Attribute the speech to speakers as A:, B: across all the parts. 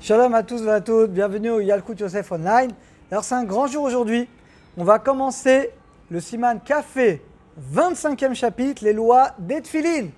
A: Shalom à tous et à toutes, bienvenue au Yalkut Yosef Online. Alors c'est un grand jour aujourd'hui. On va commencer le Siman Café, 25e chapitre, les lois des Tfilin.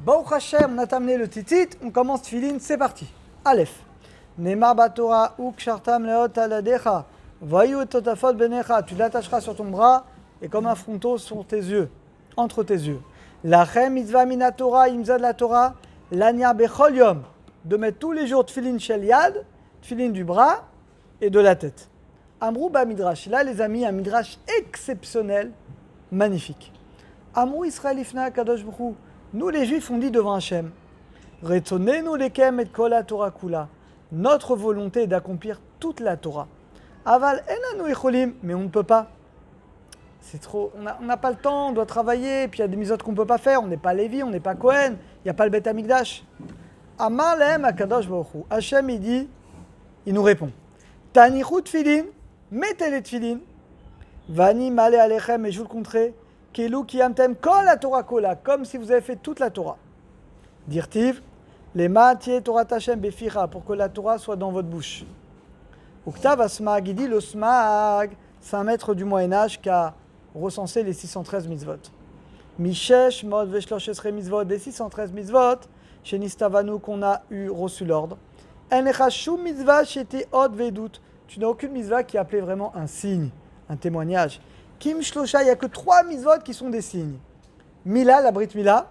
A: Baruch Hashem, on a terminé le titit, on commence Tfilin, c'est parti. Aleph. Neymar Batora ou Kshartam Leot Aladecha, Vayu et Totafot Benecha, tu l'attacheras sur ton bras et comme un fronteau sur tes yeux, entre tes yeux. Lachem mitzvah mina Torah, imza de la Torah, l'anya bechol yom, de mettre tous les jours tfilin shel yad, tfilin du bras et de la tête. Amrou ba midrash, là les amis, un midrash exceptionnel, magnifique. Amrou Israël ifna kadosh b'chu, nous les juifs on dit devant Hachem, retzonenu lekem et kol Torah kula, notre volonté est d'accomplir toute la Torah. Aval enanu echolim, mais on ne peut pas. C'est trop, on n'a pas le temps, on doit travailler, puis il y a des mitzvot qu'on ne peut pas faire, on n'est pas Lévi, on n'est pas Cohen, il n'y a pas le Beth Amikdash. Amar lehem akadosh baruch hu. Hachem il dit, il nous répond, Tanichu tfilin, mettez les tfilin, vani male alechem, et je vous le compterai, kelu ki amtem kol la Torah kola, comme si vous avez fait toute la Torah. Dirtiv, lema tieh Torah Hachem beficha, pour que la Torah soit dans votre bouche. Uktav asmag, il dit le smag, c'est un maître du Moyen-Âge qui a recensé les 613 mitzvot. Mishesh mod veshlosh esrei mitzvot, des 613 mitzvot, chez Nistavanu qu'on a reçu l'ordre. En echashum mitzvah sheti od vedut. Tu n'as aucune mitzvah qui est appelée vraiment un signe, un témoignage. Kim shlosha, il n'y a que 3 mitzvot qui sont des signes. Mila, la Brit Mila,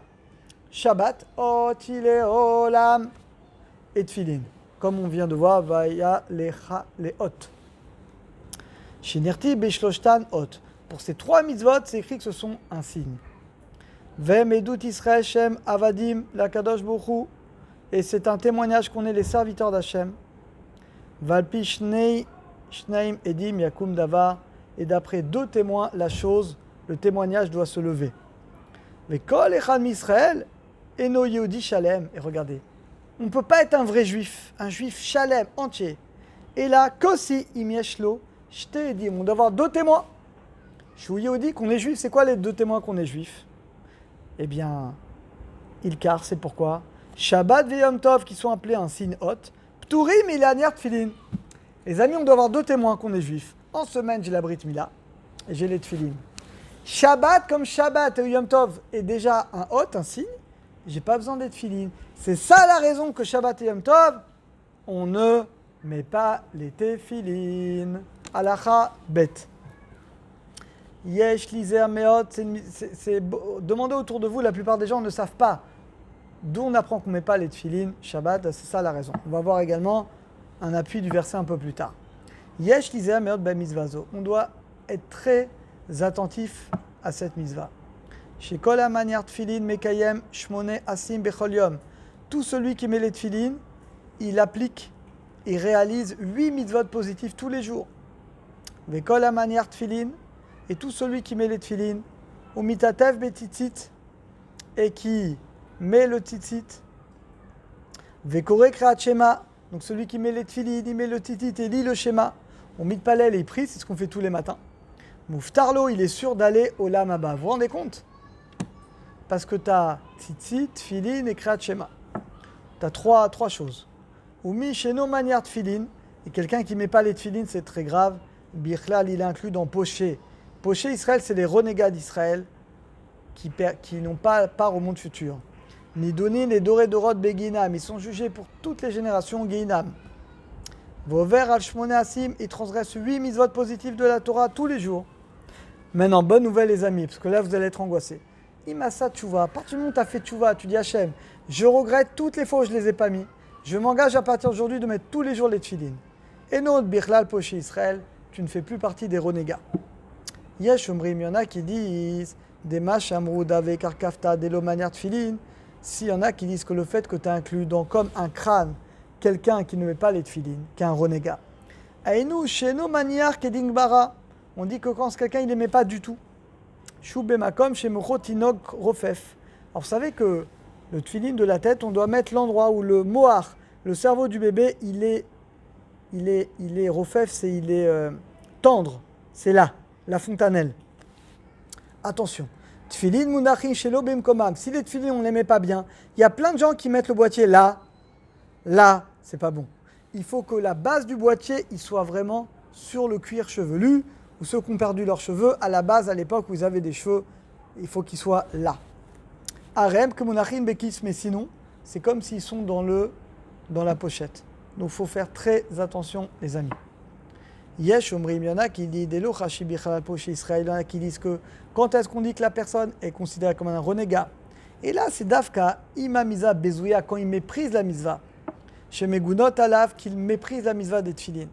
A: Shabbat, otile olam, et Tfilin. Comme on vient de voir, vaya lecha leot. Shinirti beshloshtan ot. Pour ces 3 mitzvot, c'est écrit que ce sont un signe. Vem edut Israël Shem avadim la kadosh bochu. Et c'est un témoignage qu'on est les serviteurs d'Hachem. Valpi shnei shneim edim yakum davar. Et d'après 2 témoins, la chose, le témoignage doit se lever. Mais kol echad Israël eno yehudi shalem. Et regardez, on ne peut pas être un vrai juif, un juif shalem, entier. Et là, kosi im yeshlo shte edim. On doit avoir 2 témoins. Shou yehudi, qu'on est juif, c'est quoi les 2 témoins qu'on est juif? Eh bien, Ilkar, c'est pourquoi Shabbat ve Yom Tov, qui sont appelés un signe hot, Pturim il a tfilin. Les amis, on doit avoir 2 témoins qu'on est juif. En semaine, j'ai la Brit Mila et j'ai les tfilin. Shabbat, comme Shabbat et Yom Tov est déjà un hot, un signe, j'ai pas besoin des tfilin. C'est ça la raison que Shabbat et Yom Tov, on ne met pas les tefilin. Halacha bet. Yesh lizer meot, c'est demandez autour de vous, la plupart des gens ne savent pas. D'où on apprend qu'on ne met pas les tfilin, Shabbat, c'est ça la raison. On va voir également un appui du verset un peu plus tard. Yesh lizer meot ba mitzvazo. On doit être très attentif à cette mitzvah. Chez kol hamaniar tfilin mekayem shmone asim bechol yom. Tout celui qui met les tfilin, il applique et réalise 8 mitzvot positifs tous les jours. Vekol hamaniar tfilin. Et tout celui qui met les tfilin, ou mitatev betitzit, et qui met le tzitzit, vekore kreat shema, donc celui qui met les tfilin, il met le tzitzit et lit le shema, ou mitpalel et il prie, c'est ce qu'on fait tous les matins. Mouftarlo, il est sûr d'aller au olam haba. Vous vous rendez compte? Parce que tu as tzitzit, tfilin et kreat shema. Tu as trois choses. Ou mi sheno maniar tfilin, et quelqu'un qui ne met pas les tfilin, c'est très grave. Bichlal, il est inclus dans poché. Poché Israël, c'est les renégats d'Israël qui n'ont pas part au monde futur. Nidonin et Doré Dorot Beginam, ils sont jugés pour toutes les générations Geinam. Vover al Shmone Asim, ils transgressent 8 mitzvot positifs de la Torah tous les jours. Maintenant, bonne nouvelle les amis, parce que là vous allez être angoissés. Imasa Tchouva, à partir du moment où tu as fait Tchouva, tu dis Hachem, je regrette toutes les fois où je ne les ai pas mis. Je m'engage à partir d'aujourd'hui de mettre tous les jours les tfilin. Et non, Bichlal Poché Israël, tu ne fais plus partie des renégats. Yesh Omrim, il y en a qui disent des mash amrou dave karkafta delo maniar tfilin. S'il y en a qui disent que le fait que tu as inclus dans comme un crâne quelqu'un qui ne met pas les tfilin, qui est un renégat. Aïnou sheno maniar keding bara. On dit que quand quelqu'un il ne les met pas du tout. Shou bemakom shemocho tinok rofef. Alors vous savez que le tfilin de la tête, on doit mettre l'endroit où le mohar, le cerveau du bébé, il est rofef, il est tendre. C'est là. La fontanelle. Attention. Tfilin munachin shelo bimkomam. Si les tfilin on ne les met pas bien, il y a plein de gens qui mettent le boîtier là, c'est pas bon. il faut que la base du boîtier il soit vraiment sur le cuir chevelu, ou ceux qui ont perdu leurs cheveux, à la base, à l'époque où ils avaient des cheveux, il faut qu'ils soient là. Harem, kemunachin bekis, mais sinon, c'est comme s'ils sont dans la pochette. Donc il faut faire très attention, les amis. Yesh omrim, il y en a qui disent Delo chashi bichalal poche Israël, il y en a qui disent que quand est-ce qu'on dit que la personne est considérée comme un renégat? Et là, c'est Dafka, imamiza bezouya, quand il méprise la mitzvah. Chez Megunot Alav, qu'il méprise la mitzvah des tfilin.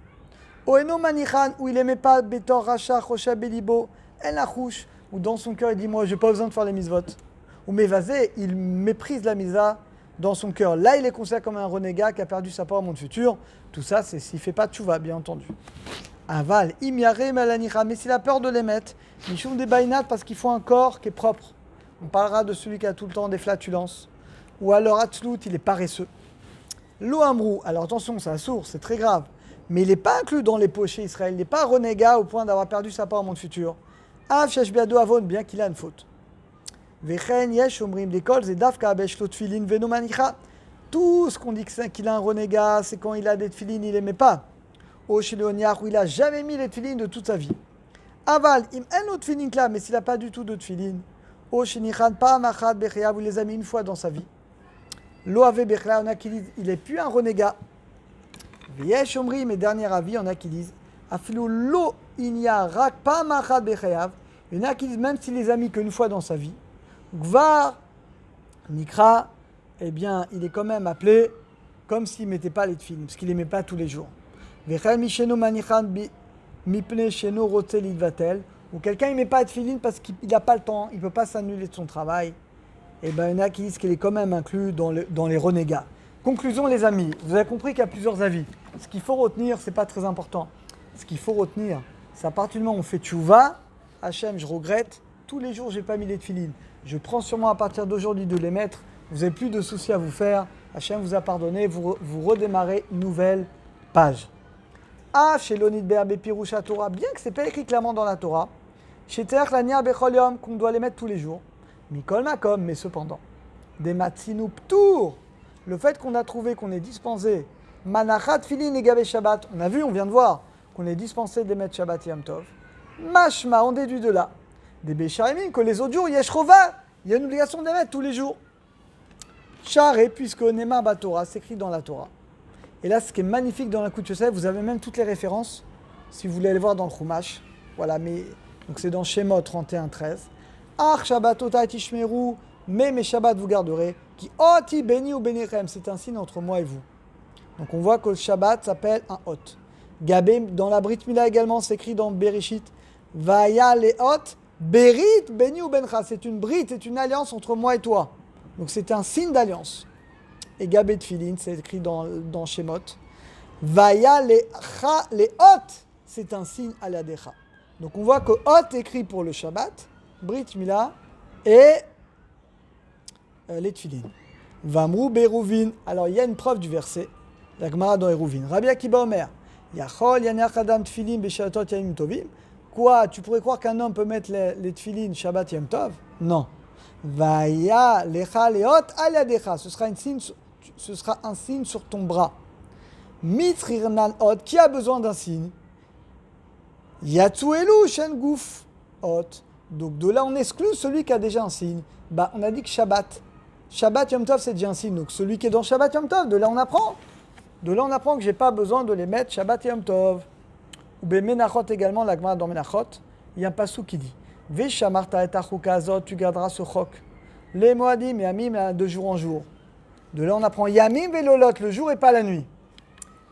A: Oeno manichan, où il n'aimait pas Betor Racha, Chosha Belibo, El Achouch, où dans son cœur il dit moi je n'ai pas besoin de faire les mitzvot. Ou Mevazé, il méprise la mitzvah dans son cœur. Là, il est considéré comme un renégat qui a perdu sa part au monde futur. Tout ça, c'est s'il ne fait pas de tchouva, bien entendu. Aval, imyare malanicha, mais s'il a peur de les mettre, Mishum des bainat, parce qu'il faut un corps qui est propre. On parlera de celui qui a tout le temps des flatulences. Ou alors Atzlut, il est paresseux. Lo amrou, alors attention, c'est la source, c'est très grave. Mais il n'est pas inclus dans les pochés Israël. Il n'est pas renégat au point d'avoir perdu sa part au monde futur. Av shesh biado avon, bien qu'il a une faute. Vechen yesh omrim l'école, c'est dafka abesh lo tfilin veno manicha. Tout ce qu'on dit qu'il a un renégat, c'est quand il a des tfilin, il n'aimait pas. Au Shileoniach, où il n'a jamais mis les tfilin de toute sa vie. Aval, im en autre tfilin là, mais s'il n'a pas du tout de tfilin. Au Shinichan, pa machat bechayav, vous les a mis une fois dans sa vie. Lo ave bechla, on a qui disent, il n'est plus un renégat. V'yesh omri, mes derniers avis, on a qui disent, afilu lo inya rak pa machat bechayav. Il y en a qui disent, même s'il les a mis qu'une fois dans sa vie, Gvar, Nikra, eh bien, il est quand même appelé comme s'il ne mettait pas les tfilin, parce qu'il ne les met pas tous les jours. Vechel misheno manichan mipne sheno rotel idvatel, ou quelqu'un ne met pas de tfilin parce qu'il n'a pas le temps, il ne peut pas s'annuler de son travail. Eh bien, il y en a qui disent qu'il est quand même inclus dans les renégats. Conclusion, les amis, vous avez compris qu'il y a plusieurs avis. Ce qu'il faut retenir, ce n'est pas très important. Ce qu'il faut retenir, c'est à partir du moment où on fait tchouva, Hachem, je regrette, tous les jours, je n'ai pas mis les tfilin. Je prends sur moi à partir d'aujourd'hui de les mettre. Vous n'avez plus de soucis à vous faire. Hachem vous a pardonné. Vous redémarrez une nouvelle page. Ah, chez l'Onid Be'abe Pirusha Torah, bien que ce n'est pas écrit clairement dans la Torah, chez Terech Lania Bechol Yom, qu'on doit les mettre tous les jours. Mikol Makom, mais cependant, des Matsinu Ptour, le fait qu'on a trouvé qu'on est dispensé, Manachat Filin et Gabe Shabbat, on a vu, on vient de voir, qu'on est dispensé de les mettre Shabbat Yom Tov. Mashma, on déduit de là. Des Béchaïmim, que les autres jours, Yeshrova, il y a une obligation de les mettre tous les jours. Charé, puisque Neymar Batora, s'écrit dans la Torah. Et là, ce qui est magnifique dans la Kout Yosef, vous avez même toutes les références, si vous voulez aller voir dans le Chumash. Voilà, mais donc c'est dans Shemot 31-13. Ach Shabbatota tishmeru, mais mes Shabbats vous garderez. Qui oti beni ou benichem, c'est un signe entre moi et vous. Donc on voit que le Shabbat s'appelle un hot. Gabé, dans la Brit Mila également, c'est écrit dans Bereshit. Vaya le hot. Berit, Beni ou Bencha, c'est une brite, c'est une alliance entre moi et toi. Donc c'est un signe d'alliance. Et Gabé Tfilin, c'est écrit dans Shemot. Vaya les hot, c'est un signe à la Decha. Donc on voit que hot écrit pour le Shabbat, Brit Mila et les Tfilin. Vamru Beruvin. Alors il y a une preuve du verset, la Gemara dans Eruvin. Rabbi Akiba Omer, Yachol yanech adam Tfilin b'shatot yamim tovim. Quoi, tu pourrais croire qu'un homme peut mettre les tfilin Shabbat Yom Tov? Non. Vaya lecha leot aladecha. Ce sera un signe sur ton bras. Mitrirnan ot. Qui a besoin d'un signe? Yatsuelu shen gouf ot. Donc de là, on exclut celui qui a déjà un signe. Bah, on a dit que Shabbat Yom Tov, c'est déjà un signe. Donc celui qui est dans Shabbat Yom Tov, de là on apprend que j'ai pas besoin de les mettre Shabbat Yom Tov. Ou bien Menachot également, la Gemara dans Menachot, il y a un passou qui dit Veshamarta et achuka azot, tu garderas ce chok. Les Moadim et Yamim, de jour en jour. De là on apprend Yamim velolot, le jour et pas la nuit.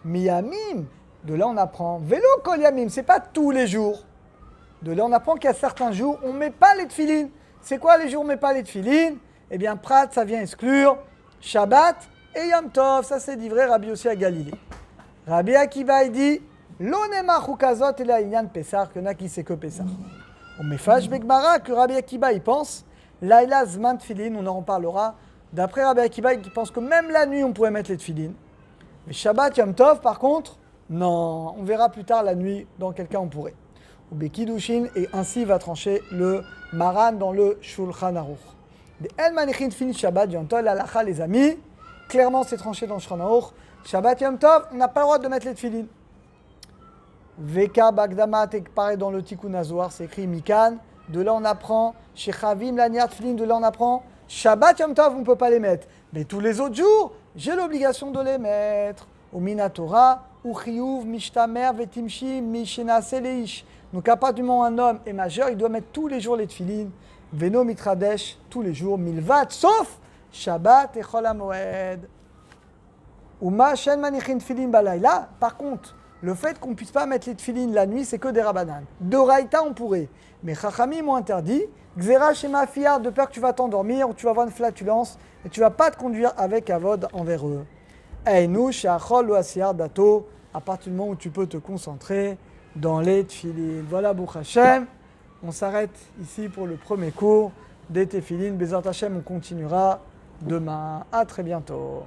A: Mais Yamim, de là on apprend Velo kol Yamim, c'est pas tous les jours. De là on apprend qu'il y a certains jours, on ne met pas les tfilin. C'est quoi les jours où on ne met pas les tfilin? Eh bien, Prat, ça vient exclure Shabbat et Yom Tov. Ça c'est dit vrai Rabbi aussi à Galilée. Rabbi Akiva, il dit L'onema chukazot et la inyan Pessar, que n'a qui sait que Pessar. On met fâche Begmara que Rabbi Akiva il pense, Laila Zman Tfilin, on en reparlera. D'après Rabbi Akiva, il pense que même la nuit on pourrait mettre les Tfilin. Mais Shabbat Yom Tov, par contre, non, on verra plus tard la nuit dans quel cas on pourrait. Ou Bekidushin, et ainsi va trancher le Maran dans le Shulchan Aruch. Des El Manichin Tfilin Shabbat Yom Tov, l'alacha les amis, clairement c'est tranché dans le Shulchan Aruch. Shabbat Yom Tov, on n'a pas le droit de mettre les tefilines. Veka Bagdama, pareil dans le Tikkun Azohar, c'est écrit Mikan. De là, on apprend Shechavim Laniar Tefilin. De là, on apprend Shabbat Yom Tov, on ne peut pas les mettre. Mais tous les autres jours, j'ai l'obligation de les mettre. Au Minatora, ou Chiyuv, Mishtamer, Vetimshim, Mishena Seleish. Donc, à partir du moment où un homme est majeur, il doit mettre tous les jours les tefilines. Veno Mitradesh, tous les jours, Milvat, sauf Shabbat et Chol HaMoed. Uma Shen Manichin Tefilin Balayla. Par contre, le fait qu'on ne puisse pas mettre les tefilines la nuit, c'est que des rabanan. De Raïta, on pourrait. Mais Chachamim ont interdit. Xera Shema Fiar, de peur que tu vas t'endormir ou tu vas avoir une flatulence et tu ne vas pas te conduire avec avod envers eux. Einu Sheachol ou Asiar Dato, à partir du moment où tu peux te concentrer dans les tefilines. Voilà, Baruch Hashem. On s'arrête ici pour le premier cours des tefilines. Bezat Hashem, on continuera demain. À très bientôt.